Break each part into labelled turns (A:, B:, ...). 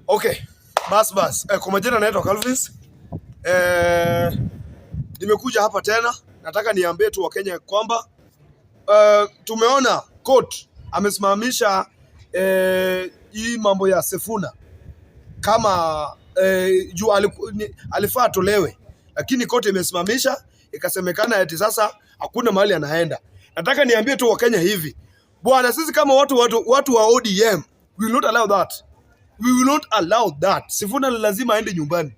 A: Okay. Bas. Kwa majina naitwa Calvis. Nimekuja hapa tena. Nataka niambie tu Wakenya kwamba tumeona court amesimamisha hii mambo ya Sifuna kama juu alifaa tolewe, lakini court imesimamisha, ikasemekana eti sasa hakuna mahali anaenda. Nataka niambie tu Wakenya hivi, bwana, sisi kama watu wa ODM, we will not allow that. We will not allow that. Sifuna lazima aende nyumbani.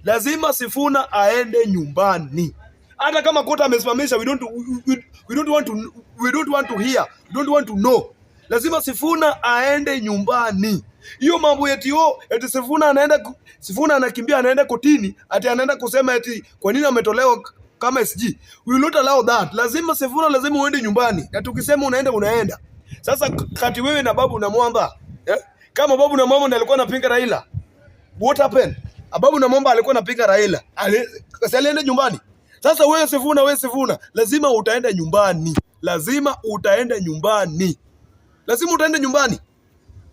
A: Lazima Sifuna aende nyumbani. Hata kama kota amesimamisha, we don't want to hear. We don't want to know. Lazima Sifuna aende nyumbani. Hiyo mambo eti Sifuna anakimbia anaenda kotini, ati anaenda kusema eti kwa nini ametolewa kama SG. We will not allow that. Lazima Sifuna lazima uende nyumbani. Na tukisema unaenda. Sasa kati wewe na Babu na Mwamba, kama Babu na Mwamba alikuwa anapinga Raila, what happened? Babu na Mwamba alikuwa anapinga Raila, alienda nyumbani. Sasa wewe Sifuna, lazima utaenda nyumbani. Lazima utaenda nyumbani.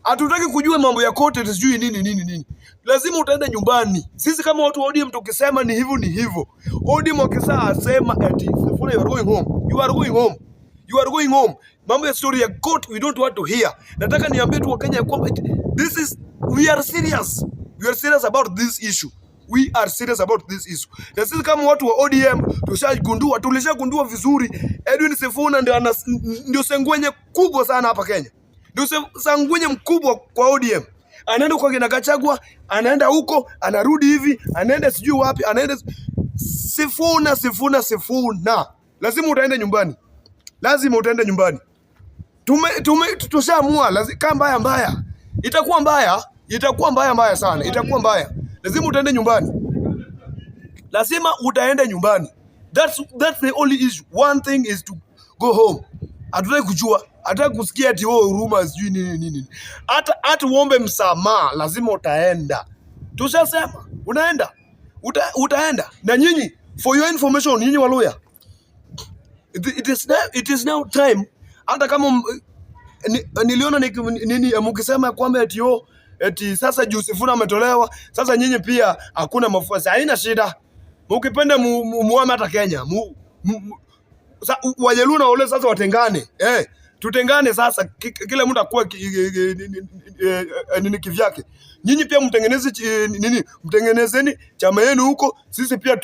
A: Hatutaki kujua mambo ya kote sijui nini. Lazima utaenda nyumbani. Sisi kama watu wa ODM tukisema ni hivyo. ODM wakisema asema eti Sifuna you are going home. You are going home. Mambo ya story ya court we don't want to hear. Nataka niambie tu Wakenya kwamba we are serious. We are serious about this issue. Na sisi kama watu wa ODM tulishagundua vizuri Edwin Sifuna ndio sengwenye kubwa sana hapa Kenya. Ndio sengwenye mkubwa kwa ODM. Anaenda kwa kina Gachagua, anaenda huko, anarudi hivi, anaenda sijui wapi, anaenda Sifuna. Lazima utaenda nyumbani. Tushaamua kama mbaya. Itakuwa mbaya sana. Lazima utaende nyumbani. That's the only issue. One thing is to go home. Hatutaki kujua, hatutaki kusikia ati huruma sijui nini. Hata uombe msamaha, lazima utaenda. Tushasema utaenda. Na nyinyi, for your information, nyinyi Waluya, it is now time. Hata kama niliona nini mkisema kwamba eti sasa juu Sifuna ametolewa, sasa nyinyi pia hakuna mafuasi. Haina shida. Mkipenda muame hata Kenya. Wajaluo na wale sasa watengane. Tutengane sasa, kila mtu akue nini kivyake. Nyinyi pia mtengenezeni chama yenu huko, sisi pia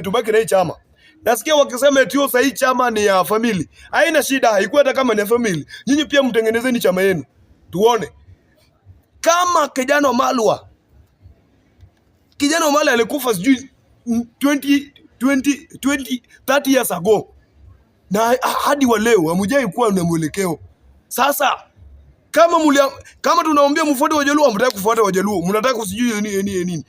A: tubaki na hii chama. Nasikia wakisema eti sasa hii chama ni ya family. Haina shida, haikuwa hata kama ni ya family. Nyinyi pia mtengenezeni chama yenu. Tuone. Kama kijana Malwa alikufa sijui 30 years ago, na hadi wa leo hamjai kuwa na mwelekeo. Sasa kama tunaombea mfuate Wajaluo, mnataka kufuata Wajaluo, mnataka kusijui nini.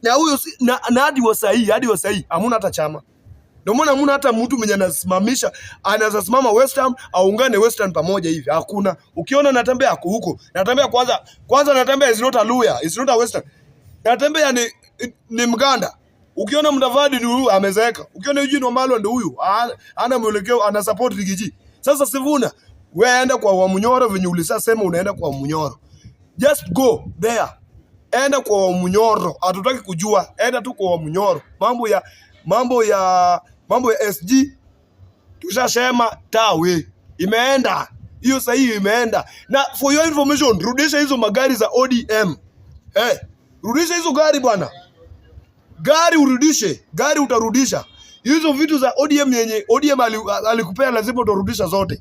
A: Na huyo na hadi wa sahi hamuna hata chama. Ndio maana hamuna hata mtu mwenye anaweza simama Western aungane Western pamoja hivi. Hakuna. Ukiona Natembeya ako huko. Natembeya kwanza Natembeya is not a Luya, is not a Western. Natembeya ni Mganda. Ukiona Mudavadi ni huyu amezeeka. Ukiona Eugene Wamalwa ndio huyu. Ana mwelekeo, ana support Rigiji. Sasa Sifuna, wewe enda kwa Wamunyoro venye ulisema unaenda kwa Wamunyoro. Just go there. Enda kwa Wamunyoro. Hatutaki kujua. Enda tu kwa Wamunyoro. Mambo ya SG tushasema tawe. Imeenda. Hiyo sahihi imeenda. Na for your information, rudisha hizo magari za ODM. Rudisha hizo gari bwana. Gari utarudisha. Hizo vitu za ODM yenye ODM alikupea lazima utarudisha zote.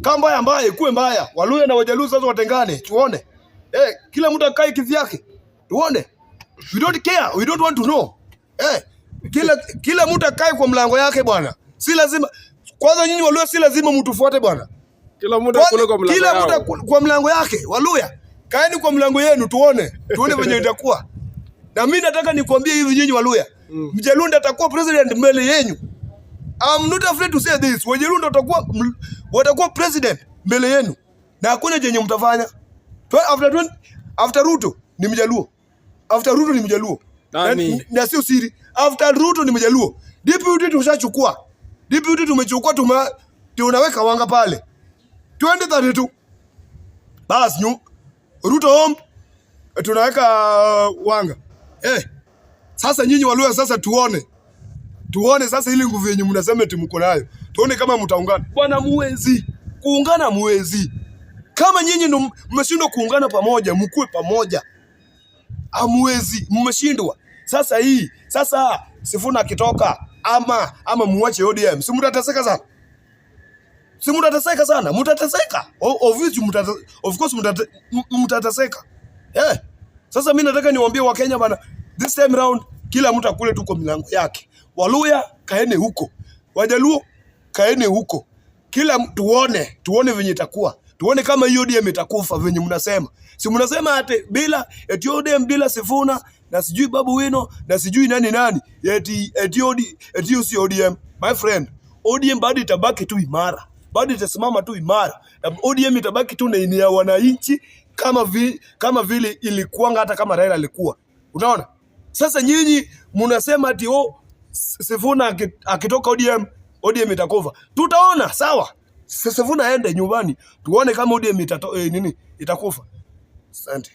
A: Kama mbaya ikuwe mbaya. Waluya na Wajaluo sasa watengane. Tuone. Kila mtu akae kivyake. Tuone. We don't care. We don't want to know. Kila mtu akae kwa mlango yake bwana. Si lazima. Kwanza nyinyi Waluya si lazima mtufuate bwana.
B: Kila mtu
A: kwa mlango yake. Waluya, kaeni kwa mlango yenu tuone venye itakuwa. Na mimi nataka nikwambie hivi nyinyi Waluya. Mjaluo atakuwa president mbele yenu. I'm not afraid to say this. Wajaluo watakuwa president mbele yenu. Na hakuna jenye mtafanya. After Ruto ni Mjaluo. Na sio siri. After Ruto ni Mjaluo. Deputy tushachukua. Tunaweka wanga pale. 2032. Bas Ruto home, tunaweka Wanga. Sasa nyinyi Waluya sasa tuone sasa ile nguvu yenye mnasema eti mko nayo. Tuone kama mtaungana. Bwana muwezi. Kuungana muwezi. Kama nyinyi ndo mmeshindwa kuungana pamoja, mkue pamoja. Amwezi, mmeshindwa. Sasa Sifuna akitoka ama muache ODM. Si mtateseka sana. Mtateseka. Of course mtateseka. Sasa mimi nataka niwaambie Wakenya bana, this time round kila mtu akule tu kwa milango yake. Waluya kaene huko. Wajaluo kaene huko. Kila tuone venye itakuwa. Tuone kama hiyo ODM itakufa venye mnasema. Si mnasema eti ODM bila Sifuna na sijui Babu Wino na sijui nani eti si ODM. My friend, ODM bado itabaki tu imara. Bado itasimama tu imara. Na ODM itabaki tu ni ya wananchi kama vile ilikuanga hata kama Raila alikuwa. Unaona? Sasa nyinyi mnasema ati Sifuna akitoka ODM itakufa. Tutaona, sawa? Sifuna aende nyumbani tuone kama ODM itakufa. Asante.